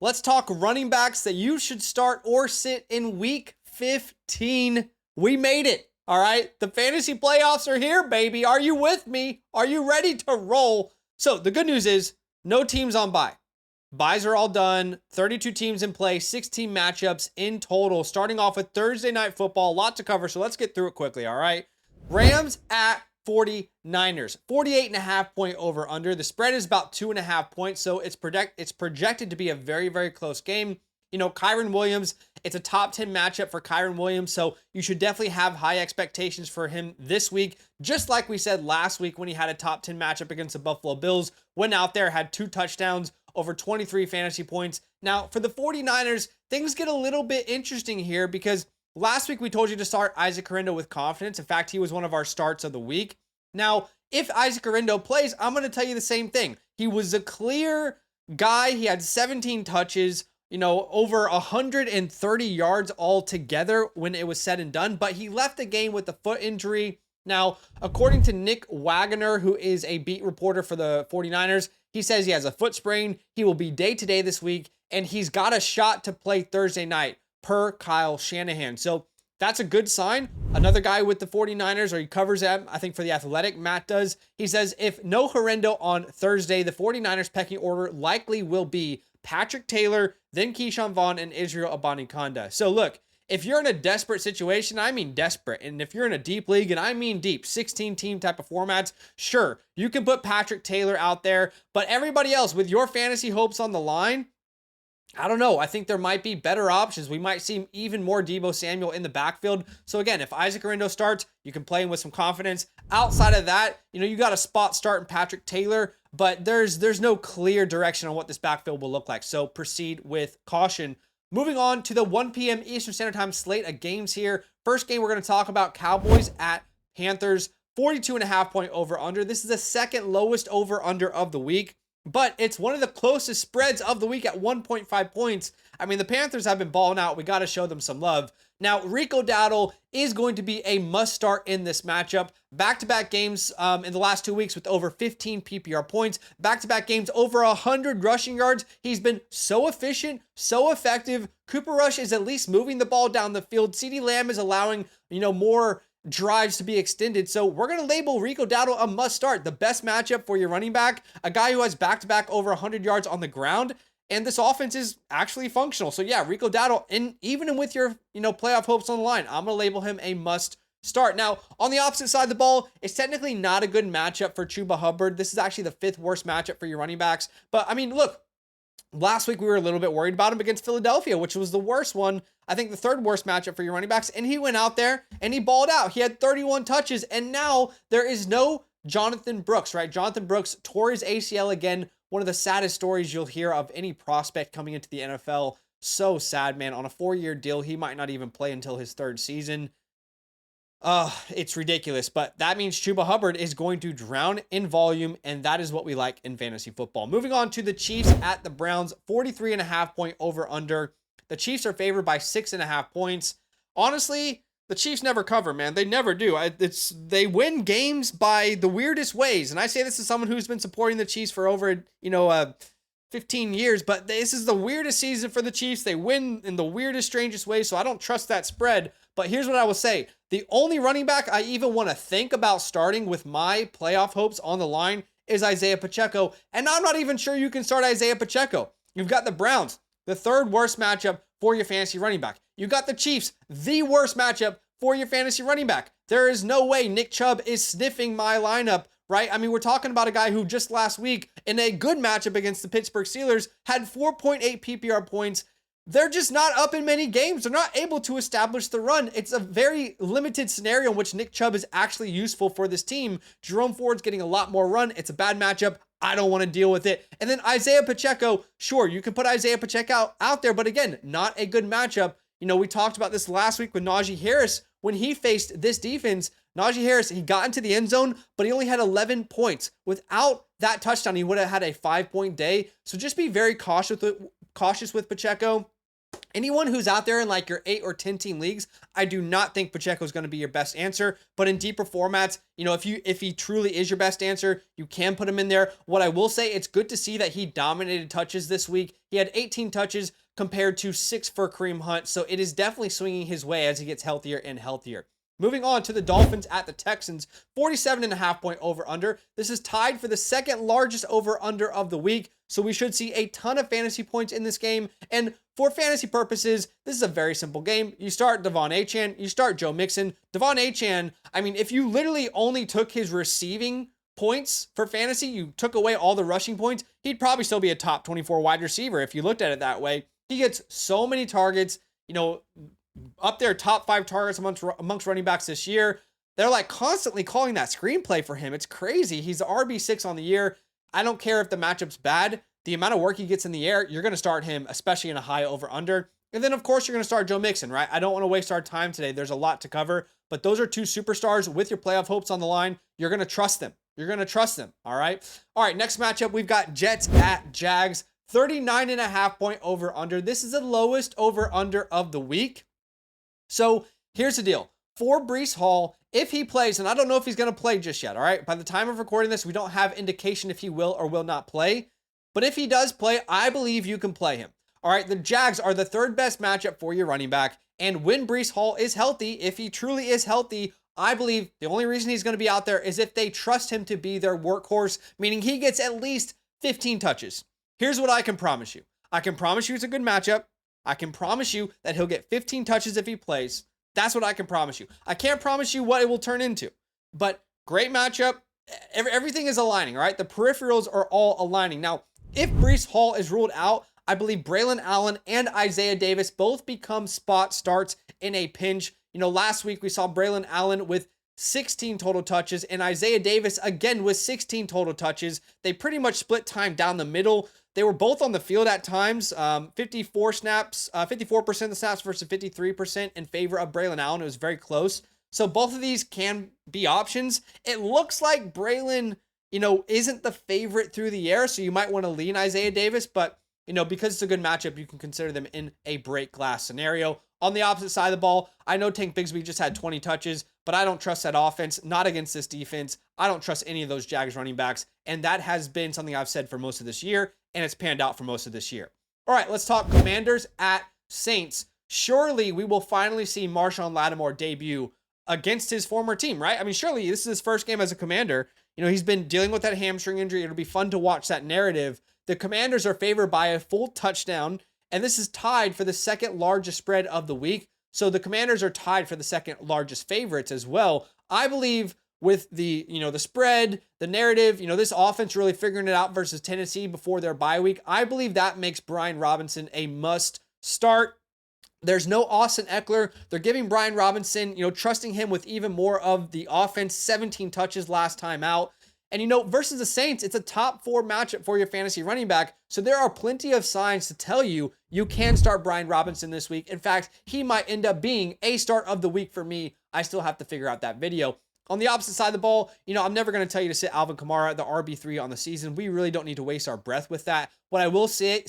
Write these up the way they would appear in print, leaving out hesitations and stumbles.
Let's talk running backs that you should start or sit in week 15. We made it. All right. The fantasy playoffs are here, baby. Are you with me? Are you ready to roll? So the good news is no teams on bye. Buys are all done. 32 teams in play, 16 matchups in total. Starting off with Thursday Night Football. A lot to cover, so let's get through it quickly, all right? Rams at 49ers. 48.5 point over under. The spread is about 2.5 points, so it's projected to be a very, very close game. You know, Kyren Williams, it's a top 10 matchup for Kyren Williams, so you should definitely have high expectations for him this week. Just like we said last week when he had a top 10 matchup against the Buffalo Bills, went out there, had 2 touchdowns, over 23 fantasy points. Now, for the 49ers, things get a little bit interesting here because last week we told you to start Isaac Correndo with confidence. In fact, he was one of our starts of the week. Now, if Isaac Correndo plays, I'm going to tell you the same thing. He was a clear guy. He had 17 touches, over 130 yards altogether when it was said and done, but he left the game with a foot injury. Now, according to Nick Wagner, who is a beat reporter for the 49ers, he says he has a foot sprain. He will be day-to-day this week, and he's got a shot to play Thursday night, per Kyle Shanahan. So that's a good sign. Another guy with the 49ers, or he covers them, I think for The Athletic, Matt does. He says if no Horrendo on Thursday, the 49ers pecking order likely will be Patrick Taylor, then Keyshawn Vaughn, and Israel Abanikanda. So look, if you're in a desperate situation, I mean desperate, and if you're in a deep league, and I mean deep, 16-team type of formats, sure, you can put Patrick Taylor out there, but everybody else with your fantasy hopes on the line, I don't know. I think there might be better options. We might see even more Deebo Samuel in the backfield. So again, if Isaac Correndo starts, you can play him with some confidence. Outside of that, you got a spot start in Patrick Taylor, but there's no clear direction on what this backfield will look like. So proceed with caution. Moving on to the 1 p.m. Eastern Standard Time slate of games here. First game we're going to talk about, Cowboys at Panthers, 42.5 point over under. This is the second lowest over under of the week, but it's one of the closest spreads of the week at 1.5 points. I mean, the Panthers have been balling out. We got to show them some love. Now, Rico Dowdle is going to be a must start in this matchup. Back-to-back games in the last 2 weeks with over 15 PPR points. Back-to-back games over 100 rushing yards. He's been so efficient, so effective. Cooper Rush is at least moving the ball down the field. CeeDee Lamb is allowing, more drives to be extended. So we're going to label Rico Dowdle a must start. The best matchup for your running back, a guy who has back-to-back over 100 yards on the ground. And this offense is actually functional. So yeah, Rico Dowdle, and even with your, playoff hopes on the line, I'm going to label him a must start. Now, on the opposite side of the ball, it's technically not a good matchup for Chuba Hubbard. This is actually the 5th worst matchup for your running backs. But I mean, look, last week we were a little bit worried about him against Philadelphia, which was the worst one. I think the 3rd worst matchup for your running backs. And he went out there and he balled out. He had 31 touches. And now there is no Jonathan Brooks, right? Jonathan Brooks tore his ACL again. One of the saddest stories you'll hear of any prospect coming into the NFL. So sad, man. On a 4-year deal, he might not even play until his 3rd season. It's ridiculous, but that means Chuba Hubbard is going to drown in volume, and that is what we like in fantasy football. Moving on to the Chiefs at the Browns, 43.5 point over under. The Chiefs are favored by 6.5 points. Honestly, the Chiefs never cover, man. They never do. They win games by the weirdest ways. And I say this as someone who's been supporting the Chiefs for over, 15 years, but this is the weirdest season for the Chiefs. They win in the weirdest, strangest ways, so I don't trust that spread. But here's what I will say. The only running back I even want to think about starting with my playoff hopes on the line is Isaiah Pacheco. And I'm not even sure you can start Isaiah Pacheco. You've got the Browns, the 3rd worst matchup for your fantasy running back. You got the Chiefs, the worst matchup for your fantasy running back. There is no way Nick Chubb is sniffing my lineup, right? I mean, we're talking about a guy who just last week in a good matchup against the Pittsburgh Steelers had 4.8 PPR points. They're just not up in many games. They're not able to establish the run. It's a very limited scenario in which Nick Chubb is actually useful for this team. Jerome Ford's getting a lot more run. It's a bad matchup. I don't want to deal with it. And then Isaiah Pacheco, sure, you can put Isaiah Pacheco out there, but again, not a good matchup. We talked about this last week with Najee Harris. When he faced this defense, Najee Harris, he got into the end zone, but he only had 11 points. Without that touchdown, he would have had a 5-point day. So just be very cautious with Pacheco. Anyone who's out there in like your 8 or 10 team leagues, I do not think Pacheco is going to be your best answer. But in deeper formats, if he truly is your best answer, you can put him in there. What I will say, it's good to see that he dominated touches this week. He had 18 touches compared to 6 for Kareem Hunt. So it is definitely swinging his way as he gets healthier and healthier. Moving on to the Dolphins at the Texans, 47.5 point over under. This is tied for the second largest over under of the week. So we should see a ton of fantasy points in this game. And for fantasy purposes, this is a very simple game. You start Devon Achane, you start Joe Mixon. Devon Achane, I mean, if you literally only took his receiving points for fantasy, you took away all the rushing points, he'd probably still be a top 24 wide receiver if you looked at it that way. He gets so many targets, up there, top 5 targets amongst running backs this year. They're like constantly calling that screenplay for him. It's crazy. He's the RB6 on the year. I don't care if the matchup's bad. The amount of work he gets in the air, you're going to start him, especially in a high over-under. And then, of course, you're going to start Joe Mixon, right? I don't want to waste our time today. There's a lot to cover. But those are 2 superstars with your playoff hopes on the line. You're going to trust them. You're going to trust them, all right? All right, next matchup, we've got Jets at Jags. 39.5 point over-under. This is the lowest over-under of the week. So here's the deal. For Breece Hall, if he plays, and I don't know if he's going to play just yet, all right? By the time of recording this, we don't have indication if he will or will not play. But if he does play, I believe you can play him. All right, the Jags are the 3rd best matchup for your running back. And when Breece Hall is healthy, if he truly is healthy, I believe the only reason he's going to be out there is if they trust him to be their workhorse, meaning he gets at least 15 touches. Here's what I can promise you. I can promise you it's a good matchup. I can promise you that he'll get 15 touches if he plays. That's what I can promise you. I can't promise you what it will turn into, but great matchup. Everything is aligning, right? The peripherals are all aligning. Now, if Breece Hall is ruled out, I believe Braylon Allen and Isaiah Davis both become spot starts in a pinch. Last week we saw Braylon Allen with 16 total touches and Isaiah Davis again with 16 total touches. They pretty much split time down the middle. They were both on the field at times, 54% of the snaps versus 53% in favor of Braylon Allen. It was very close. So both of these can be options. It looks like Braylon, isn't the favorite through the air, so you might want to lean Isaiah Davis, but, because it's a good matchup, you can consider them in a break glass scenario. On the opposite side of the ball, I know Tank Bigsby just had 20 touches, but I don't trust that offense, not against this defense. I don't trust any of those Jags running backs, and that has been something I've said for most of this year, and it's panned out for most of this year. All right, let's talk Commanders at Saints. Surely we will finally see Marshawn Lattimore debut against his former team, right? I mean, surely this is his first game as a Commander. He's been dealing with that hamstring injury. It'll be fun to watch that narrative. The Commanders are favored by a full touchdown, and this is tied for the second largest spread of the week. So the Commanders are tied for the second largest favorites as well. I believe with the spread, the narrative, this offense really figuring it out versus Tennessee before their bye week. I believe that makes Brian Robinson a must start. There's no Austin Eckler. They're giving Brian Robinson, trusting him with even more of the offense, 17 touches last time out. And, versus the Saints, it's a top 4 matchup for your fantasy running back. So there are plenty of signs to tell you can start Brian Robinson this week. In fact, he might end up being a start of the week for me. I still have to figure out that video. On the opposite side of the ball, I'm never going to tell you to sit Alvin Kamara, the RB3 on the season. We really don't need to waste our breath with that. What I will say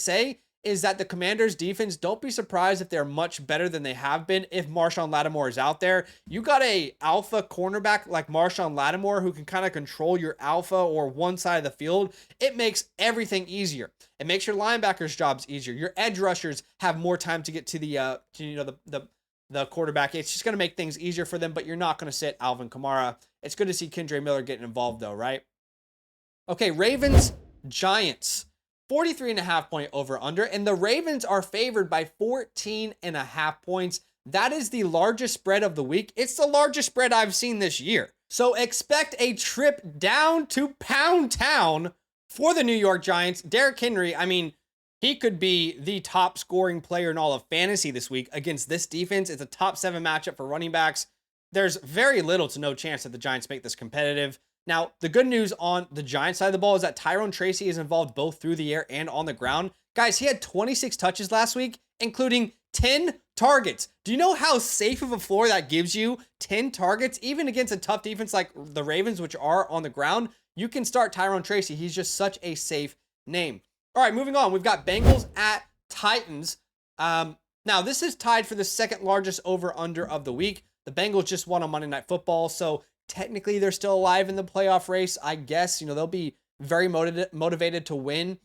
is that the Commanders defense, don't be surprised if they're much better than they have been if Marshawn Lattimore is out there. You got a alpha cornerback like Marshawn Lattimore who can kind of control your alpha or one side of the field. It makes everything easier. It makes your linebackers' jobs easier. Your edge rushers have more time to get to the quarterback. It's just going to make things easier for them, but you're not going to sit Alvin Kamara. It's good to see Kendre Miller getting involved though, right? Okay, Ravens, Giants. 43.5 point over under, and the Ravens are favored by 14.5 points. That is the largest spread of the week. It's the largest spread I've seen this year. So expect a trip down to Pound Town for the New York Giants. Derrick Henry, he could be the top scoring player in all of fantasy this week against this defense. It's a top 7 matchup for running backs. There's very little to no chance that the Giants make this competitive. Now, the good news on the Giants side of the ball is that Tyrone Tracy is involved both through the air and on the ground. Guys, he had 26 touches last week, including 10 targets. Do you know how safe of a floor that gives you? 10 targets, even against a tough defense like the Ravens, which are on the ground. You can start Tyrone Tracy. He's just such a safe name. All right, moving on. We've got Bengals at Titans. Now, this is tied for the second largest over-under of the week. The Bengals just won on Monday Night Football, so technically they're still alive in the playoff race. I guess, they'll be very motivated to win.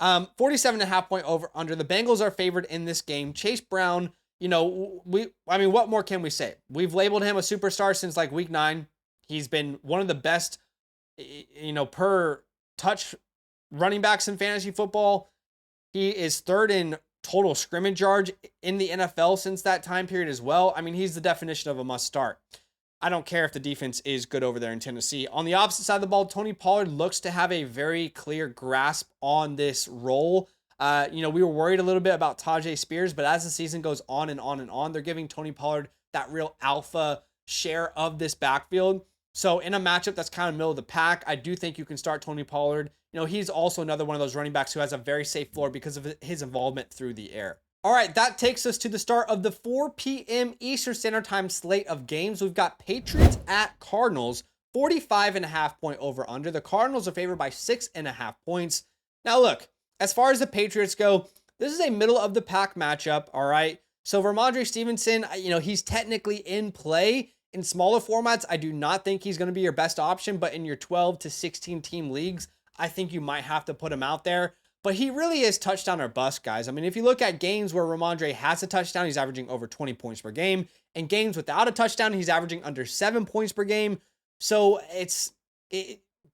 47.5 point over-under. The Bengals are favored in this game. Chase Brown, what more can we say? We've labeled him a superstar since like week 9. He's been one of the best, per touch running backs in fantasy football. He is third in total scrimmage yards in the NFL since that time period as well. I mean, he's the definition of a must start. I don't care if the defense is good over there in Tennessee. On the opposite side of the ball, Tony Pollard looks to have a very clear grasp on this role. We were worried a little bit about Tajay Spears, but as the season goes on and on and on, they're giving Tony Pollard that real alpha share of this backfield. So in a matchup that's kind of middle of the pack, I do think you can start Tony Pollard. He's also another one of those running backs who has a very safe floor because of his involvement through the air. All right, that takes us to the start of the 4 p.m. Eastern Standard Time slate of games. We've got Patriots at Cardinals, 45.5 point over under. The Cardinals are favored by 6.5 points. Now look, as far as the Patriots go, this is a middle of the pack matchup, all right? So Ramondre Stevenson, he's technically in play. In smaller formats, I do not think he's going to be your best option, but in your 12 to 16 team leagues, I think you might have to put him out there. But he really is touchdown or bust, guys. I mean, if you look at games where Ramondre has a touchdown, he's averaging over 20 points per game. In games without a touchdown, he's averaging under 7 points per game. So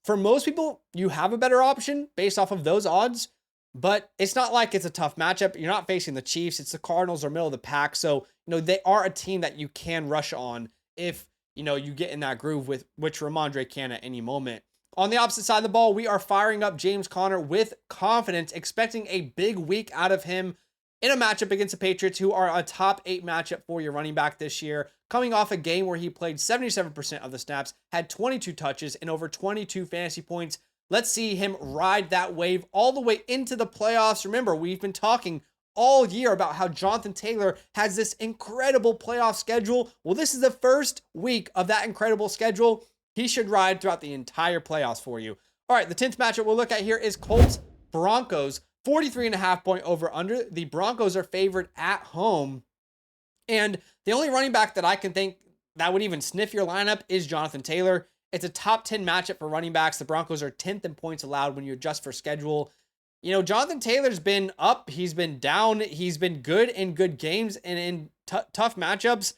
for most people, you have a better option based off of those odds. But it's not like it's a tough matchup. You're not facing the Chiefs. It's the Cardinals or middle of the pack. So, they are a team that you can rush on if, you get in that groove with which Ramondre can at any moment. On the opposite side of the ball, we are firing up James Conner with confidence, expecting a big week out of him in a matchup against the Patriots, who are a top 8 matchup for your running back this year, coming off a game where he played 77% of the snaps, had 22 touches, and over 22 fantasy points. Let's see him ride that wave all the way into the playoffs. Remember, we've been talking all year about how Jonathan Taylor has this incredible playoff schedule. Well, this is the first week of that incredible schedule. He should ride throughout the entire playoffs for you. All right, the 10th matchup we'll look at here is Colts Broncos, 43.5 point over under. The Broncos are favored at home. And the only running back that I can think that would even sniff your lineup is Jonathan Taylor. It's a top 10 matchup for running backs. The Broncos are 10th in points allowed when you adjust for schedule. Jonathan Taylor's been up. He's been down. He's been good in good games and in tough matchups.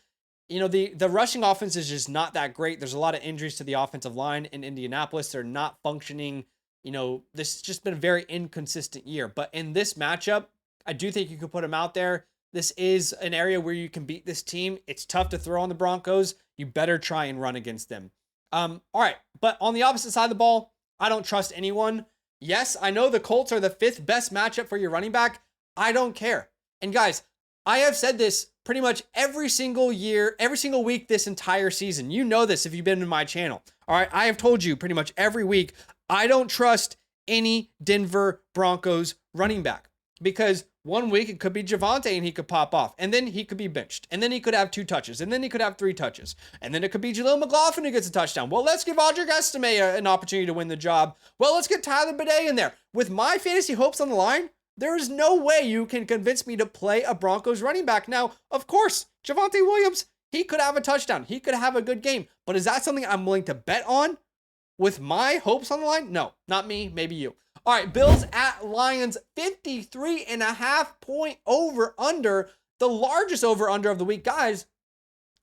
The rushing offense is just not that great. There's a lot of injuries to the offensive line in Indianapolis. They're not functioning. This has just been a very inconsistent year. But in this matchup, I do think you could put him out there. This is an area where you can beat this team. It's tough to throw on the Broncos. You better try and run against them. All right. But on the opposite side of the ball, I don't trust anyone. Yes, I know the Colts are the 5th best matchup for your running back. I don't care. And guys, I have said this pretty much every single year, every single week this entire season. You know this if you've been in my channel. All right, I have told you pretty much every week, I don't trust any Denver Broncos running back because one week it could be Javonte and he could pop off, and then he could be benched, and then he could have 2 touches, and then he could have 3 touches, and then it could be Jaleel McLaughlin who gets a touchdown. Well, let's give Audric Estime an opportunity to win the job. Well, let's get Tyler Bidet in there. With my fantasy hopes on the line, there is no way you can convince me to play a Broncos running back. Now, of course, Javonte Williams, he could have a touchdown. He could have a good game. But is that something I'm willing to bet on with my hopes on the line? No, not me, maybe you. All right, Bills at Lions, 53.5 point over under, the largest over under of the week. Guys,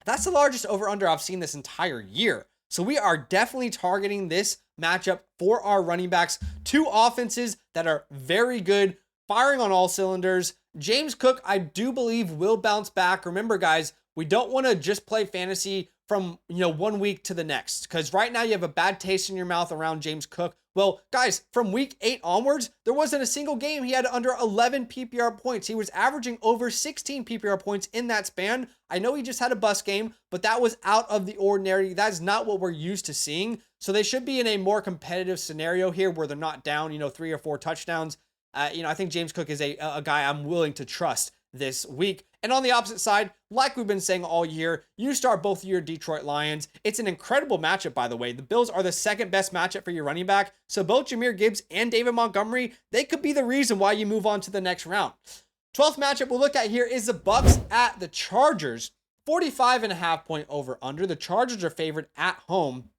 that's the largest over under I've seen this entire year. So we are definitely targeting this matchup for our running backs. 2 offenses that are very good, firing on all cylinders. James Cook, I do believe, will bounce back. Remember, guys, we don't want to just play fantasy from, 1 week to the next, because right now you have a bad taste in your mouth around James Cook. Well, guys, from week 8 onwards, there wasn't a single game he had under 11 PPR points. He was averaging over 16 PPR points in that span. I know he just had a bust game, but that was out of the ordinary. That is not what we're used to seeing. So they should be in a more competitive scenario here where they're not down, 3 or 4 touchdowns. I think James Cook is a guy I'm willing to trust this week. And on the opposite side, like we've been saying all year, you start both of your Detroit Lions. It's an incredible matchup, by the way. The Bills are the 2nd best matchup for your running back. So both Jahmyr Gibbs and David Montgomery, they could be the reason why you move on to the next round. 12th matchup we'll look at here is the Bucs at the Chargers. 45.5 over under. The Chargers are favored at home.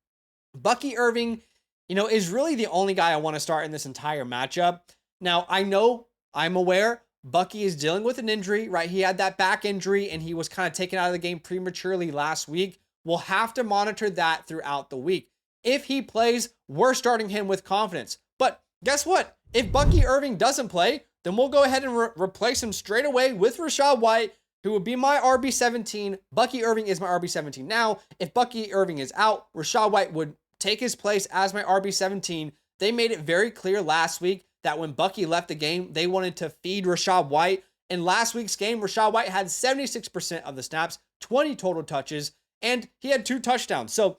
Bucky Irving, is really the only guy I want to start in this entire matchup. Now, I'm aware Bucky is dealing with an injury, right? He had that back injury and he was kind of taken out of the game prematurely last week. We'll have to monitor that throughout the week. If he plays, we're starting him with confidence. But guess what? If Bucky Irving doesn't play, then we'll go ahead and replace him straight away with Rachaad White, who would be my RB17. Bucky Irving is my RB17 now. If Bucky Irving is out, Rachaad White would take his place as my RB17. They made it very clear last week that when Bucky left the game, they wanted to feed Rachaad White. In last week's game, Rachaad White had 76% of the snaps, 20 total touches, and he had 2 touchdowns. So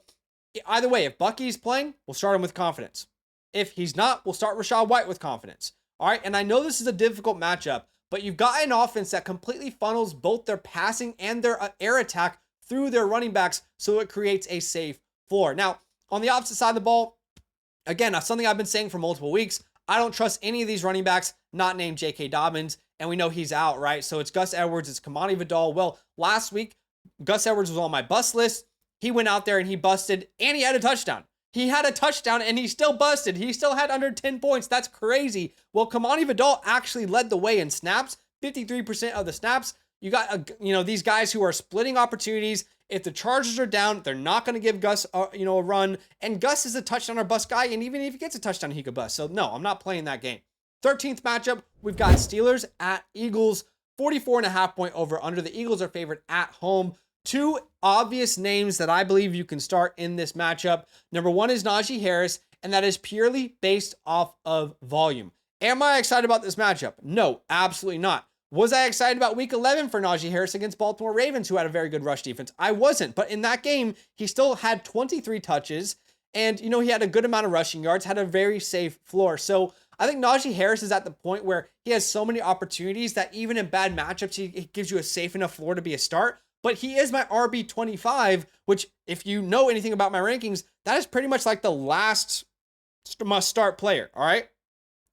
either way, if Bucky's playing, we'll start him with confidence. If he's not, we'll start Rachaad White with confidence. All right, and I know this is a difficult matchup, but you've got an offense that completely funnels both their passing and their air attack through their running backs, so it creates a safe floor. Now, on the opposite side of the ball, again, something I've been saying for multiple weeks, I don't trust any of these running backs not named J.K. Dobbins, and we know he's out, right? So it's Gus Edwards, it's Kamani Vidal. Well, last week, Gus Edwards was on my bust list. He went out there and he busted, and he had a touchdown. He had a touchdown, and he still busted. He still had under 10 points. That's crazy. Well, Kamani Vidal actually led the way in snaps, 53% of the snaps. You got, these guys who are splitting opportunities. If the Chargers are down, they're not going to give Gus, a run. And Gus is a touchdown or bust guy. And even if he gets a touchdown, he could bust. So no, I'm not playing that game. 13th matchup, we've got Steelers at Eagles. 44.5 over under. The Eagles are favored at home. 2 obvious names that I believe you can start in this matchup. Number 1 is Najee Harris, and that is purely based off of volume. Am I excited about this matchup? No, absolutely not. Was I excited about week 11 for Najee Harris against Baltimore Ravens, who had a very good rush defense? I wasn't, but in that game, he still had 23 touches, and, he had a good amount of rushing yards, had a very safe floor. So I think Najee Harris is at the point where he has so many opportunities that even in bad matchups, he gives you a safe enough floor to be a start. But he is my RB25, which, if you know anything about my rankings, that is pretty much like the last must-start player, all right?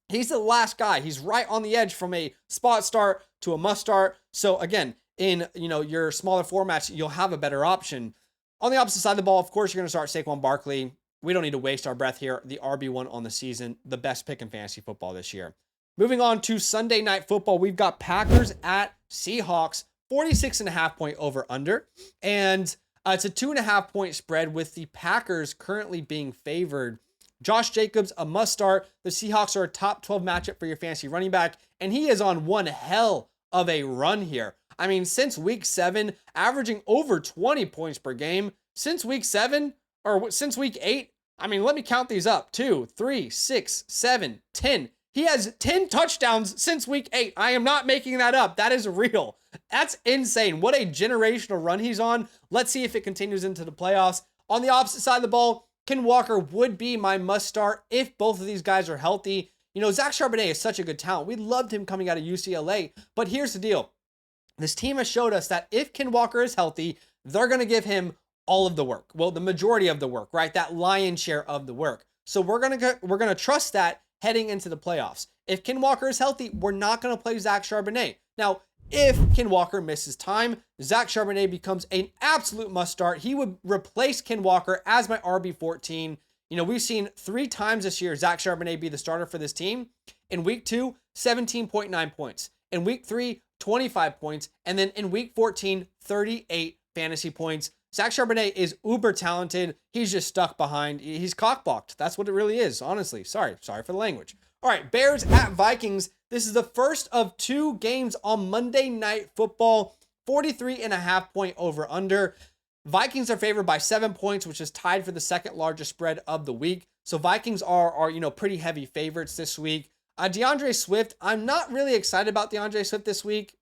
He's the last guy. He's right on the edge from a spot start to a must start. So again, in your smaller formats, you'll have a better option. On the opposite side of the ball, of course, you're going to start Saquon Barkley. We don't need to waste our breath here. The RB1 on the season, the best pick in fantasy football this year. Moving on to Sunday Night Football, we've got Packers at Seahawks, 46.5 over under. And it's a 2.5 point spread with the Packers currently being favored. Josh Jacobs, a must start. The Seahawks are a top 12 matchup for your fantasy running back, and he is on one hell of a run here. I mean, since week 7, averaging over 20 points per game. Since week 7, or since week 8, I mean, let me count these up. 2, 3, 6, 7, 10. He has 10 touchdowns since week 8. I am not making that up. That is real. That's insane. What a generational run he's on. Let's see if it continues into the playoffs. On the opposite side of the ball, Ken Walker would be my must start if both of these guys are healthy. Zach Charbonnet is such a good talent. We loved him coming out of UCLA, but here's the deal. This team has showed us that if Ken Walker is healthy, they're going to give him all of the work. Well, the majority of the work, right? That lion's share of the work. So we're going to trust that heading into the playoffs. If Ken Walker is healthy, we're not going to play Zach Charbonnet. Now, if Ken Walker misses time, Zach Charbonnet becomes an absolute must start. He would replace Ken Walker as my RB14. We've seen 3 times this year Zach Charbonnet be the starter for this team. In week 2, 17.9 points. In week 3, 25 points. And then in week 14, 38 fantasy points. Zach Charbonnet is uber talented. He's just stuck behind. He's cockblocked. That's what it really is, honestly. Sorry for the language. All right, Bears at Vikings. This is the first of 2 games on Monday Night Football. 43.5 point over under. Vikings are favored by 7 points, which is tied for the second largest spread of the week. So Vikings are pretty heavy favorites this week. DeAndre Swift, I'm not really excited about DeAndre Swift this week.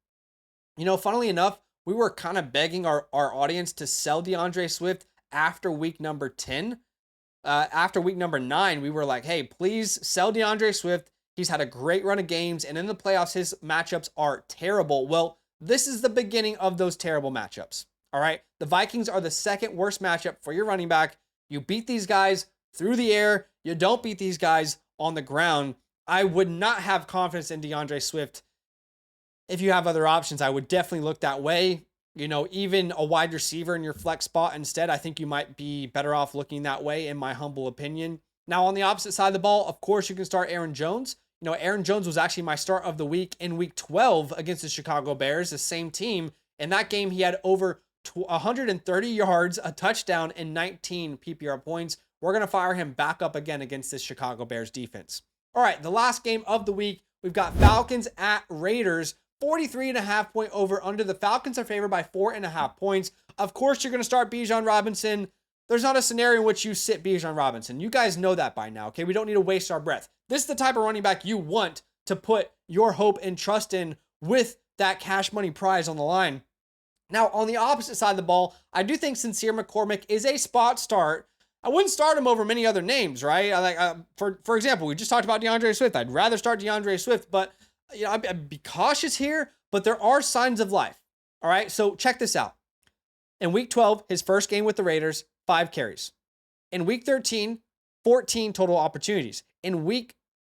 Funnily enough, we were kind of begging our audience to sell DeAndre Swift after week number 10. After week number 9, we were like, hey, please sell DeAndre Swift. He's had a great run of games, and in the playoffs, his matchups are terrible. Well, this is the beginning of those terrible matchups. All right. The Vikings are the second worst matchup for your running back. You beat these guys through the air. You don't beat these guys on the ground. I would not have confidence in DeAndre Swift if you have other options, I would definitely look that way. You know, even a wide receiver in your flex spot instead, I think you might be better off looking that way, in my humble opinion. Now, on the opposite side of the ball, of course, you can start Aaron Jones. You know, Aaron Jones was actually my start of the week in week 12 against the Chicago Bears, the same team. In that game, he had over 130 yards, a touchdown, and 19 PPR points. We're going to fire him back up again against this Chicago Bears defense. All right, the last game of the week, we've got Falcons at Raiders. 43.5 point over under. The Falcons are favored by 4.5 points. Of course, you're going to start Bijan Robinson. There's not a scenario in which you sit Bijan Robinson. You guys know that by now, okay? We don't need to waste our breath. This is the type of running back you want to put your hope and trust in with that cash money prize on the line. Now, on the opposite side of the ball, I do think Sincere McCormick is a spot start. I wouldn't start him over many other names, right? For example, we just talked about DeAndre Swift. I'd rather start DeAndre Swift, but you know, I'd be cautious here, but there are signs of life. All right, so check this out. In week 12, his first game with the Raiders, 5 carries. In week 13, 14 total opportunities. That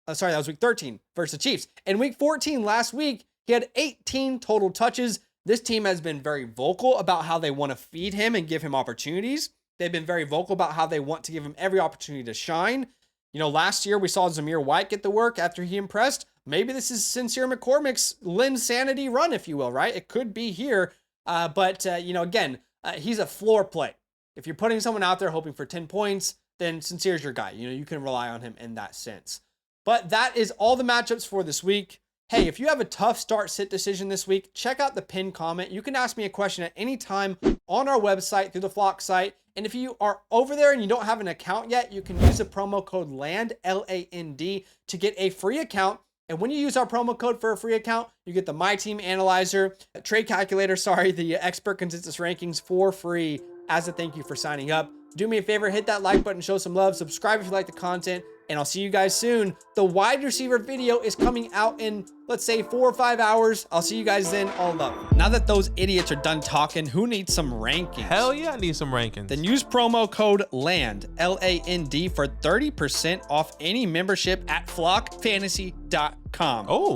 was week 13 versus the Chiefs. In week 14 last week, he had 18 total touches. This team has been very vocal about how they want to feed him and give him opportunities. They've been very vocal about how they want to give him every opportunity to shine. You know, last year we saw Zamir White get the work after he impressed. Maybe this is Sincere McCormick's Linsanity run, if you will, right? It could be here. But you know, again, he's a floor play. If you're putting someone out there hoping for 10 points, then Sincere's your guy. You know, you can rely on him in that sense. But that is all the matchups for this week. Hey, if you have a tough start sit decision this week, check out the pinned comment. You can ask me a question at any time on our website through the Flock site. And if you are over there and you don't have an account yet, you can use the promo code LAND, L-A-N-D, to get a free account. And when you use our promo code for a free account, you get the My Team Analyzer, trade calculator, the expert consensus rankings for free as a thank you for signing up. Do me a favor, hit that like button, show some love, subscribe if you like the content, and I'll see you guys soon. The wide receiver video is coming out in, let's say, 4 or 5 hours. I'll see you guys then. All love. Now that those idiots are done talking, who needs some rankings? Hell yeah, I need some rankings. Then use promo code LAND, L-A-N-D, for 30% off any membership at flockfantasy.com. Oh.